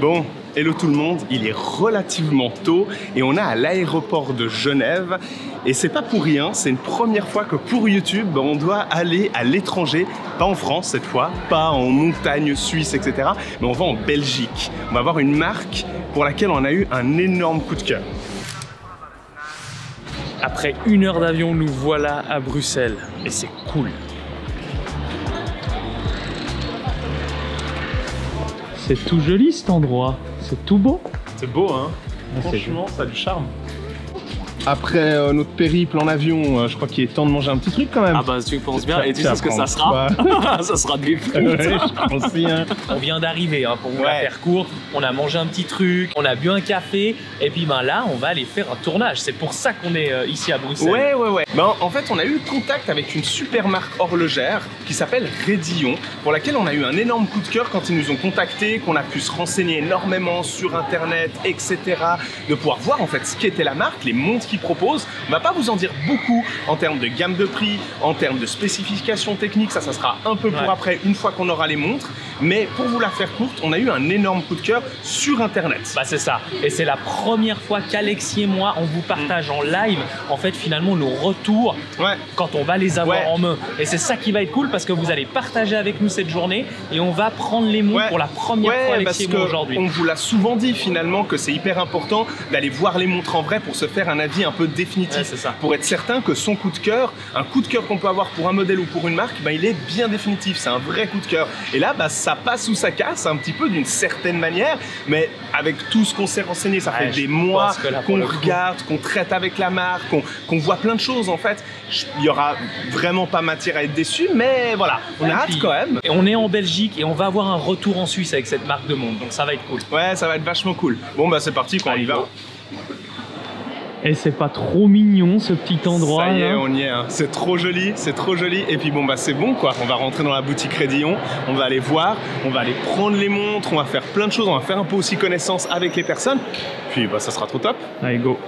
Bon, hello tout le monde, il est relativement tôt et on est à l'aéroport de Genève. Et c'est pas pour rien, c'est une première fois que pour YouTube, on doit aller à l'étranger, pas en France cette fois, pas en montagne suisse, etc. Mais on va en Belgique. On va voir une marque pour laquelle on a eu un énorme coup de cœur. Après 1 heure d'avion, nous voilà à Bruxelles et c'est cool. C'est tout joli cet endroit, c'est tout beau. C'est beau hein, franchement ça a du charme. Après notre périple en avion, je crois qu'il est temps de manger un petit truc quand même. Ah bah tu penses bien, et tu sais ce que ça sera? Ça sera des frites. Ouais, je pense aussi, hein. On vient d'arriver, hein, pour vous la faire court. On a mangé un petit truc, on a bu un café, et puis ben là on va aller faire un tournage. C'est pour ça qu'on est ici à Bruxelles. Ouais. Ben, en fait on a eu contact avec une super marque horlogère qui s'appelle Redillon, pour laquelle on a eu un énorme coup de cœur quand ils nous ont contactés, qu'on a pu se renseigner énormément sur internet, etc. De pouvoir voir en fait ce qu'était la marque, les montres qu'ils proposent. On va pas vous en dire beaucoup en termes de gamme de prix, en termes de spécifications techniques, ça sera un peu pour après, une fois qu'on aura les montres. Mais pour vous la faire courte, on a eu un énorme coup de cœur sur internet. Bah c'est ça, et c'est la première fois qu'Alexis et moi on vous partage en live en fait finalement nos retours quand on va les avoir en main. Et c'est ça qui va être cool parce que vous allez partager avec nous cette journée et on va prendre les montres pour la première fois Alexis et moi aujourd'hui. On vous l'a souvent dit finalement que c'est hyper important d'aller voir les montres en vrai pour se faire un avis un peu définitif. C'est ça. Pour être certain que son coup de cœur, un coup de cœur qu'on peut avoir pour un modèle ou pour une marque, bah, il est bien définitif, c'est un vrai coup de cœur. Et là, bah, ça passe ou ça casse un petit peu d'une certaine manière, mais avec tout ce qu'on s'est renseigné, ça fait des mois qu'on regarde, qu'on traite avec la marque, qu'on voit plein de choses en fait. Il y aura vraiment pas matière à être déçu, mais voilà, on a hâte quand même. Et on est en Belgique et on va avoir un retour en Suisse avec cette marque de montre, donc ça va être cool. Ouais, ça va être vachement cool. Bon bah c'est parti, on y va. Et c'est pas trop mignon ce petit endroit. Ça y est, là. on y est. Hein. C'est trop joli, c'est trop joli. Et puis bon bah c'est bon quoi. On va rentrer dans la boutique Redillon, on va aller voir, on va aller prendre les montres, on va faire plein de choses, on va faire un peu aussi connaissance avec les personnes. Puis bah ça sera trop top. Allez go.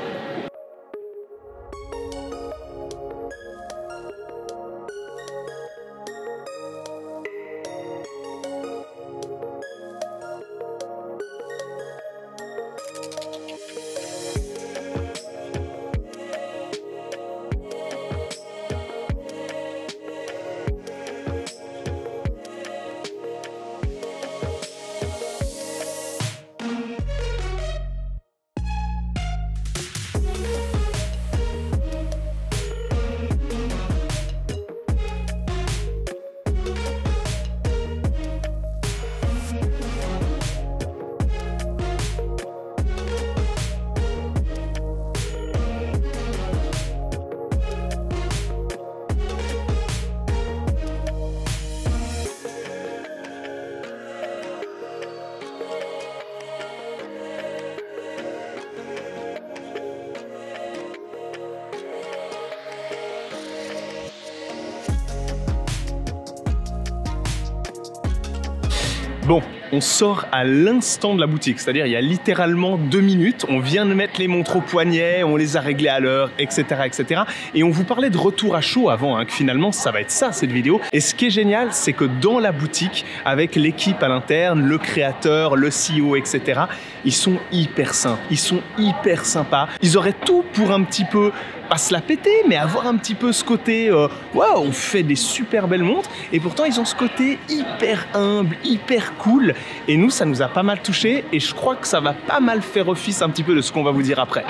Bon, on sort à l'instant de la boutique, c'est-à-dire il y a littéralement 2 minutes, on vient de mettre les montres au poignet, on les a réglées à l'heure, etc., etc. Et on vous parlait de retour à chaud avant, hein, que finalement ça va être ça cette vidéo. Et ce qui est génial, c'est que dans la boutique, avec l'équipe à l'interne, le créateur, le CEO, etc., ils sont hyper sains, ils sont hyper sympas. Ils auraient tout pour un petit peu pas se la péter, mais avoir un petit peu ce côté waouh, on fait des super belles montres, et pourtant ils ont ce côté hyper humble, hyper cool, et nous ça nous a pas mal touché, et je crois que ça va pas mal faire office un petit peu de ce qu'on va vous dire après.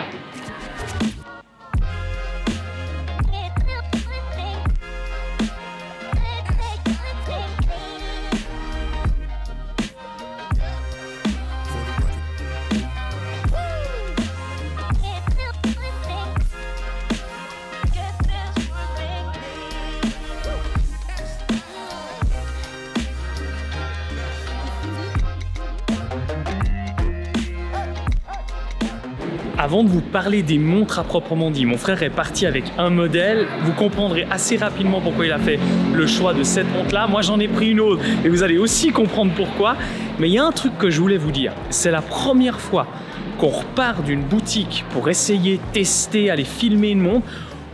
Avant de vous parler des montres à proprement dit, mon frère est parti avec un modèle. Vous comprendrez assez rapidement pourquoi il a fait le choix de cette montre-là. Moi, j'en ai pris une autre et vous allez aussi comprendre pourquoi. Mais il y a un truc que je voulais vous dire. C'est la première fois qu'on repart d'une boutique pour essayer, tester, aller filmer une montre.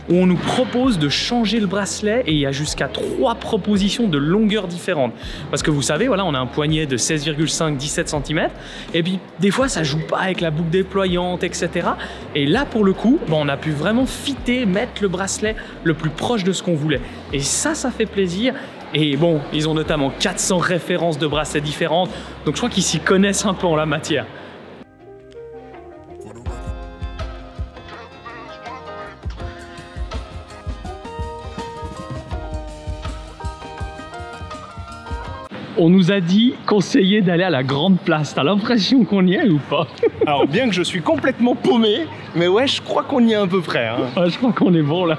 où on nous propose de changer le bracelet et il y a jusqu'à 3 propositions de longueur différentes. Parce que vous savez, voilà, on a un poignet de 16,5-17 cm et puis des fois ça joue pas avec la boucle déployante, etc. Et là pour le coup, on a pu vraiment fitter, mettre le bracelet le plus proche de ce qu'on voulait. Et ça fait plaisir. Et bon, ils ont notamment 400 références de bracelets différentes, donc je crois qu'ils s'y connaissent un peu en la matière. On nous a dit, conseillé d'aller à la grande place. T'as l'impression qu'on y est ou pas? Alors bien que je suis complètement paumé, mais ouais, je crois qu'on y est à peu près. Hein. Ouais, je crois qu'on est bon là.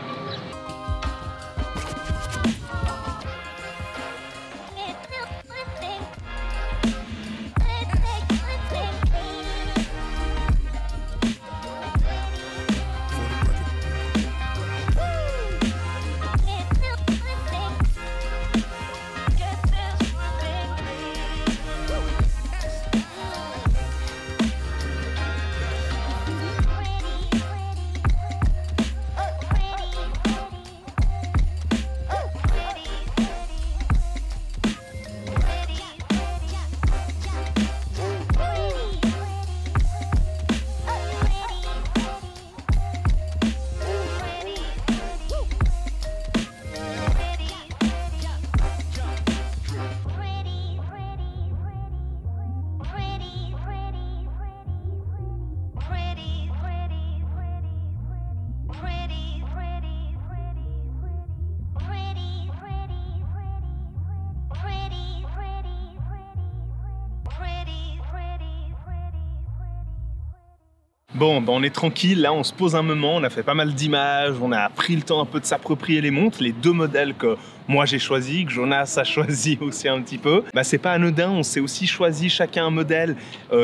Bon, on est tranquille, là on se pose un moment, on a fait pas mal d'images, on a pris le temps un peu de s'approprier les montres, les 2 modèles que moi j'ai choisi, que Jonas a choisi aussi un petit peu. C'est pas anodin, on s'est aussi choisi chacun un modèle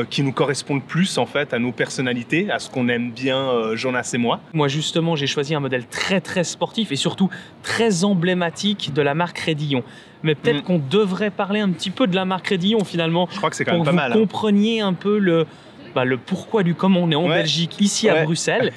qui nous correspond le plus en fait à nos personnalités, à ce qu'on aime bien Jonas et moi. Moi justement j'ai choisi un modèle très sportif et surtout très emblématique de la marque Rédillon. Mais peut-être qu'on devrait parler un petit peu de la marque Rédillon finalement. Je crois que c'est quand même pas mal. Pour que vous compreniez un peu le pourquoi du comment on est en Belgique, ici à Bruxelles.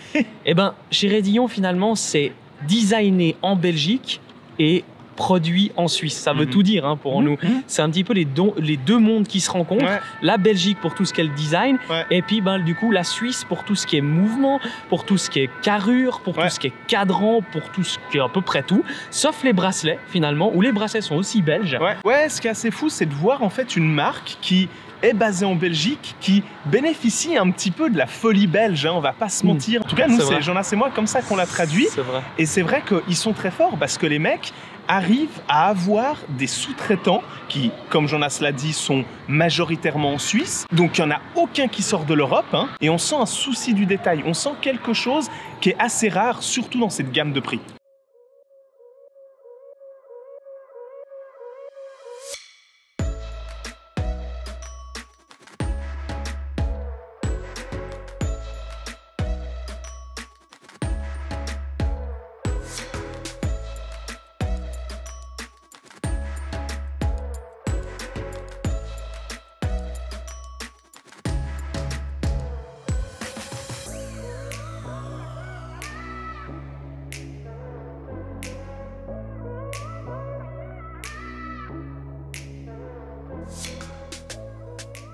Et chez Rédillon, finalement, c'est designé en Belgique et produit en Suisse. Ça veut tout dire pour nous. C'est un petit peu les 2 mondes qui se rencontrent. La Belgique pour tout ce qui est le design et puis du coup la Suisse pour tout ce qui est mouvement, pour tout ce qui est carrure, pour tout ce qui est cadran, pour tout ce qui est à peu près tout, sauf les bracelets finalement, où les bracelets sont aussi belges. Ouais, ce qui est assez fou, c'est de voir en fait une marque qui est basée en Belgique, qui bénéficie un petit peu de la folie belge, on va pas se mentir. En tout cas, nous, c'est Jonas et moi comme ça qu'on l'a traduit. Et c'est vrai qu'ils sont très forts parce que les mecs arrivent à avoir des sous-traitants qui, comme Jonas l'a dit, sont majoritairement en Suisse. Donc, il n'y en a aucun qui sort de l'Europe. Et on sent un souci du détail. On sent quelque chose qui est assez rare, surtout dans cette gamme de prix.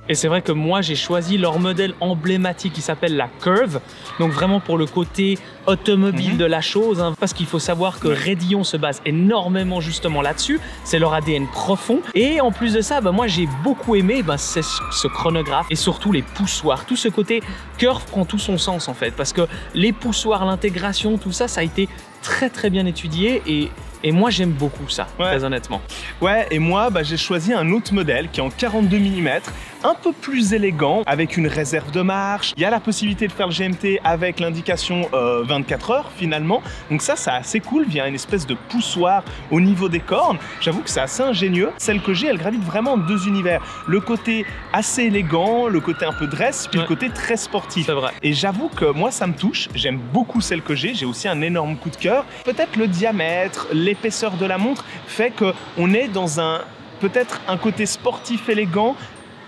Et c'est vrai que moi, j'ai choisi leur modèle emblématique qui s'appelle la Curve. Donc vraiment pour le côté automobile de la chose, parce qu'il faut savoir que Rédillon se base énormément justement là-dessus. C'est leur ADN profond. Et en plus de ça, moi j'ai beaucoup aimé c'est ce chronographe et surtout les poussoirs. Tout ce côté Curve prend tout son sens en fait, parce que les poussoirs, l'intégration, tout ça, ça a été très bien étudié et moi j'aime beaucoup ça, très honnêtement. Ouais, et moi j'ai choisi un autre modèle qui est en 42 mm, un peu plus élégant, avec une réserve de marche. Il y a la possibilité de faire le GMT avec l'indication 24 heures finalement. Donc ça c'est assez cool, via une espèce de poussoir au niveau des cornes. J'avoue que c'est assez ingénieux. Celle que j'ai, elle gravite vraiment en 2 univers. Le côté assez élégant, le côté un peu dress, puis le côté très sportif. C'est vrai. Et j'avoue que moi ça me touche, j'aime beaucoup celle que j'ai aussi un énorme coup de cœur. Peut-être le diamètre, l'épaisseur de la montre fait qu'on est dans peut-être un côté sportif élégant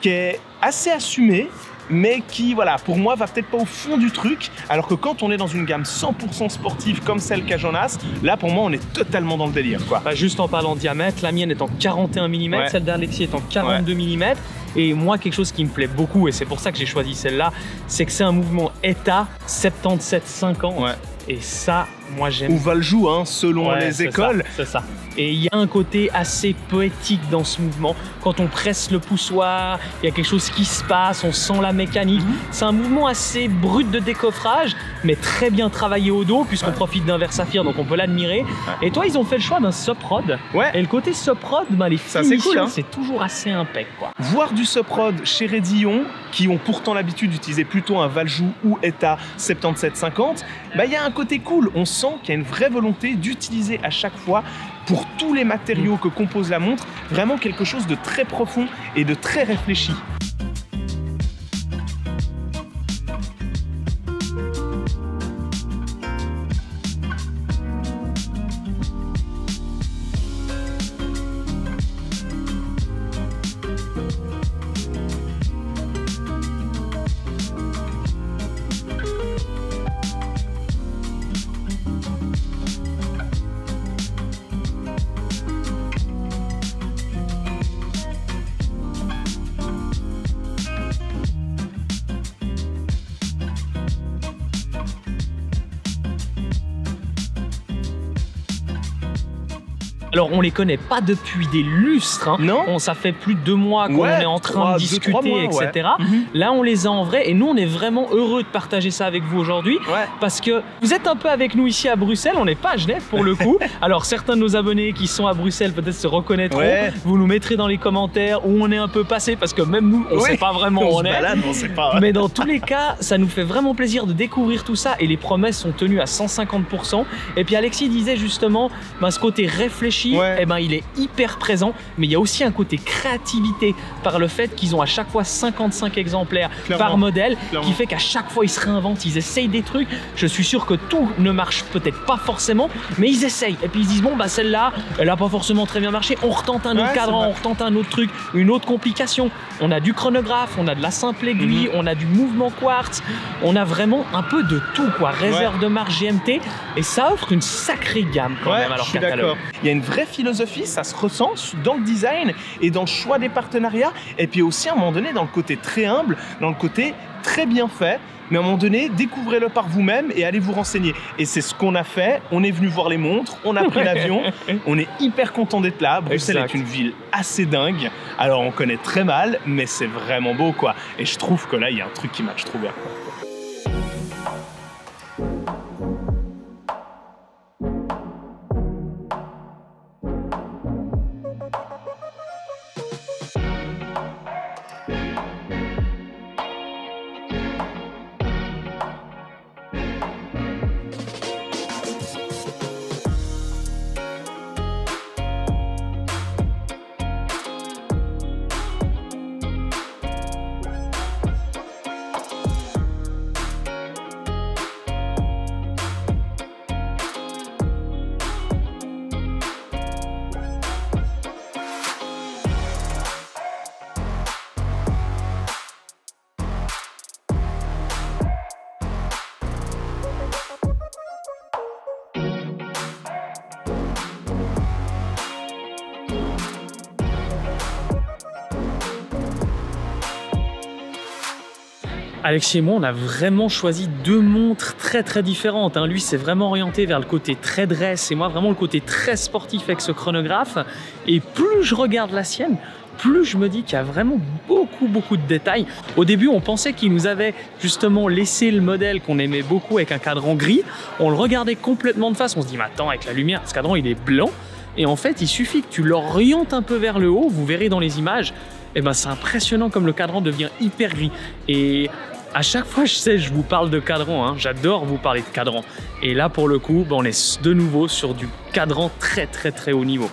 qui est assez assumé, mais qui, voilà, pour moi, va peut-être pas au fond du truc, alors que quand on est dans une gamme 100% sportive comme celle qu'a Jonas, là, pour moi, on est totalement dans le délire, quoi. Bah, juste en parlant de diamètre, la mienne est en 41 mm, Ouais. celle d'Alexis est en 42 mm. Et moi, quelque chose qui me plaît beaucoup, et c'est pour ça que j'ai choisi celle-là, c'est que c'est un mouvement ETA 77-50. Ouais. Et ça, moi j'aime. Ou Valjoux, hein, selon Ouais, les c'est écoles. ça, c'est ça. Et il y a un côté assez poétique dans ce mouvement. Quand on presse le poussoir, il y a quelque chose qui se passe, on sent la mécanique. C'est un mouvement assez brut de décoffrage, mais très bien travaillé au dos, puisqu'on profite d'un Versaphir, donc on peut l'admirer. Et toi, ils ont fait le choix d'un Suprod. Ouais. Et le côté Suprod, bah, les Ça, c'est finitions, cool, hein. c'est toujours assez impec, quoi. Voir du Suprod chez Redillon, qui ont pourtant l'habitude d'utiliser plutôt un Valjoux ou ETA 77-50, bah, il y a un côté cool. On sent qu'il y a une vraie volonté d'utiliser à chaque fois, pour tous les matériaux que compose la montre, vraiment quelque chose de très profond et de très réfléchi. Alors, on les connaît pas depuis des lustres. Hein. Non. Ça fait plus de 2 mois qu'on est en train de discuter, mois, etc. Ouais. Là, on les a en vrai et nous, on est vraiment heureux de partager ça avec vous aujourd'hui Ouais. parce que vous êtes un peu avec nous ici à Bruxelles. On n'est pas à Genève pour le coup. Alors, certains de nos abonnés qui sont à Bruxelles peut-être se reconnaîtront. Ouais. Vous nous mettrez dans les commentaires où on est un peu passé parce que même nous, on Ouais. sait pas vraiment où on se est. balade, on sait pas. Mais dans tous les cas, ça nous fait vraiment plaisir de découvrir tout ça et les promesses sont tenues à 150%. Et puis Alexis disait justement, ce côté réfléchi, Ouais. eh ben, il est hyper présent, mais il y a aussi un côté créativité par le fait qu'ils ont à chaque fois 55 exemplaires Clairement. par modèle, Clairement. qui fait qu'à chaque fois ils se réinventent, ils essayent des trucs. Je suis sûr que tout ne marche peut-être pas forcément, mais ils essayent. Et puis ils se disent, bon, bah celle-là, elle a pas forcément très bien marché, on retente un autre Ouais, cadran, c'est on retente un autre truc, une autre complication. On a du chronographe, on a de la simple aiguille, on a du mouvement quartz, on a vraiment un peu de tout, quoi. Réserve de marge GMT, et ça offre une sacrée gamme quand même à je leur suis catalogue. d'accord. Il y a une vraie philosophie, ça se ressent dans le design et dans le choix des partenariats, et puis aussi à un moment donné dans le côté très humble, dans le côté très bien fait. Mais à un moment donné, découvrez-le par vous-même et allez vous renseigner. Et c'est ce qu'on a fait. On est venu voir les montres, on a pris l'avion, on est hyper content d'être là. Bruxelles Exact. est une ville assez dingue. Alors on connaît très mal, mais c'est vraiment beau, quoi. Et je trouve que là, il y a un truc qui match trop bien. Alexis et moi, on a vraiment choisi 2 montres très très différentes. Lui, c'est vraiment orienté vers le côté très dress et moi, vraiment le côté très sportif avec ce chronographe. Et plus je regarde la sienne, plus je me dis qu'il y a vraiment beaucoup de détails. Au début, on pensait qu'il nous avait justement laissé le modèle qu'on aimait beaucoup avec un cadran gris. On le regardait complètement de face. On se dit, mais attends, avec la lumière, ce cadran, il est blanc. Et en fait, il suffit que tu l'orientes un peu vers le haut. Vous verrez dans les images. Et ben, c'est impressionnant comme le cadran devient hyper gris. Et à chaque fois, je vous parle de cadran, j'adore vous parler de cadran. Et là, pour le coup, on est de nouveau sur du cadran très haut niveau.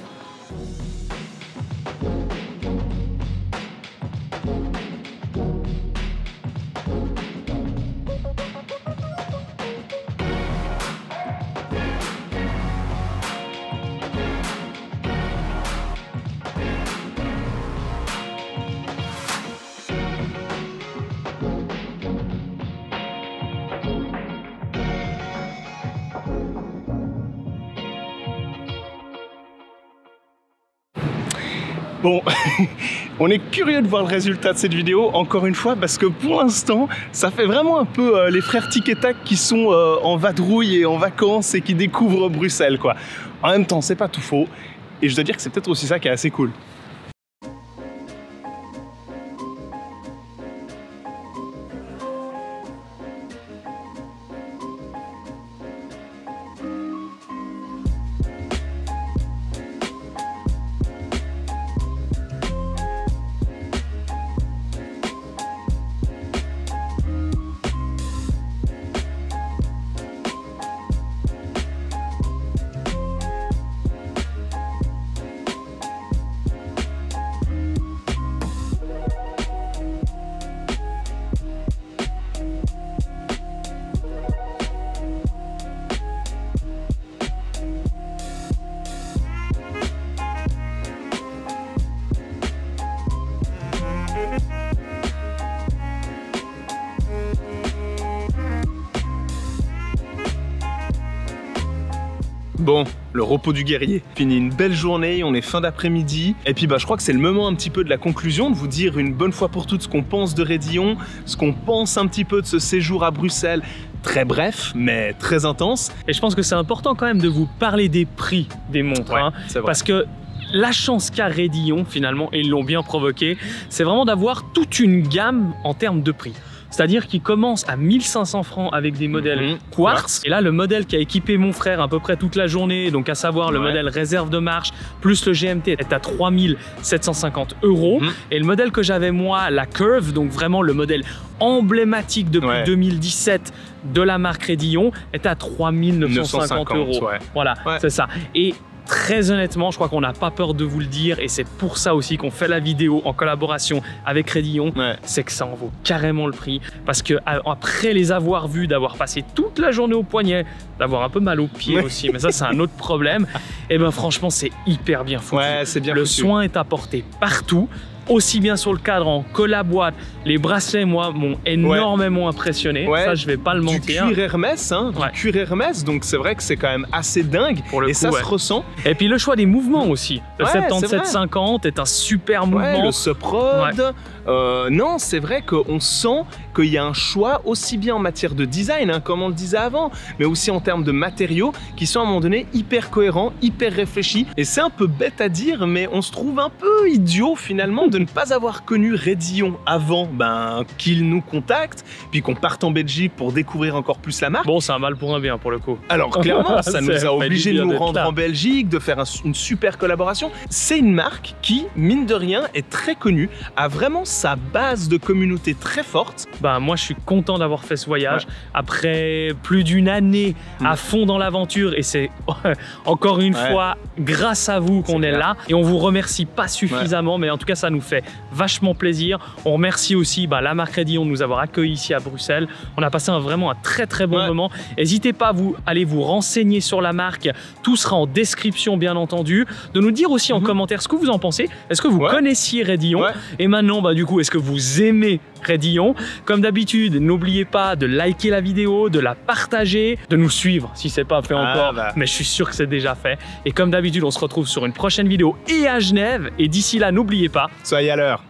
Bon, on est curieux de voir le résultat de cette vidéo, encore une fois, parce que pour l'instant, ça fait vraiment un peu les frères Tic et Tac qui sont en vadrouille et en vacances et qui découvrent Bruxelles, quoi. En même temps, c'est pas tout faux, et je dois dire que c'est peut-être aussi ça qui est assez cool. Bon, le repos du guerrier. Fini une belle journée, on est fin d'après-midi. Et puis je crois que c'est le moment un petit peu de la conclusion, de vous dire une bonne fois pour toutes ce qu'on pense de Rédillon, ce qu'on pense un petit peu de ce séjour à Bruxelles. Très bref, mais très intense. Et je pense que c'est important quand même de vous parler des prix des montres. Ouais, hein, c'est vrai. parce que la chance qu'a Rédillon, finalement, et ils l'ont bien provoqué, c'est vraiment d'avoir toute une gamme en termes de prix. C'est-à-dire qu'il commence à 1500 francs avec des modèles quartz. Et là, le modèle qui a équipé mon frère à peu près toute la journée, donc à savoir le modèle réserve de marche, plus le GMT, est à 3750 €. Et le modèle que j'avais moi, la Curve, donc vraiment le modèle emblématique depuis 2017 de la marque Rédillon, est à 3950 €. Voilà, c'est ça. Et très honnêtement, je crois qu'on n'a pas peur de vous le dire, et c'est pour ça aussi qu'on fait la vidéo en collaboration avec Rédillon, c'est que ça en vaut carrément le prix, parce que après les avoir vus, d'avoir passé toute la journée au poignet, d'avoir un peu mal aux pieds aussi, mais ça c'est un autre problème, et ben franchement c'est hyper bien foutu. C'est bien le foutu. soin est apporté partout, aussi bien sur le cadran que la boîte. Les bracelets, moi, m'ont énormément impressionné. Ça, je vais pas le mentir. Du cuir Hermès, hein, du cuir Hermès, donc c'est vrai que c'est quand même assez dingue. Pour le coup, ça se ressent. Et puis le choix des mouvements aussi. Le 7750 est un super mouvement. Le Suprode. Non, c'est vrai qu'on sent qu'il y a un choix aussi bien en matière de design, hein, comme on le disait avant, mais aussi en termes de matériaux qui sont à un moment donné hyper cohérents, hyper réfléchis. Et c'est un peu bête à dire, mais on se trouve un peu idiot finalement de ne pas avoir connu Rédillon avant qu'il nous contacte, puis qu'on parte en Belgique pour découvrir encore plus la marque. Bon, c'est un mal pour un bien pour le coup. Alors clairement, ça nous a obligés de nous rendre en Belgique, de faire une super collaboration. C'est une marque qui, mine de rien, est très connue, a vraiment sa base de communauté très forte. Moi, je suis content d'avoir fait ce voyage après plus d'une année à fond dans l'aventure, et c'est encore une fois grâce à vous qu'on est là, et on vous remercie pas suffisamment, mais en tout cas ça nous fait vachement plaisir. On remercie aussi la marque Rédillon de nous avoir accueillis ici à Bruxelles. On a passé vraiment un très bon moment. N'hésitez pas à aller vous renseigner sur la marque, tout sera en description bien entendu, de nous dire aussi en commentaire ce que vous en pensez. Est-ce que vous connaissiez Rédillon, et maintenant du coup est-ce que vous aimez Rédillon? Comme d'habitude, n'oubliez pas de liker la vidéo, de la partager, de nous suivre si c'est pas fait encore, mais je suis sûr que c'est déjà fait. Et comme d'habitude, on se retrouve sur une prochaine vidéo et à Genève, et d'ici là, n'oubliez pas, soyez à l'heure.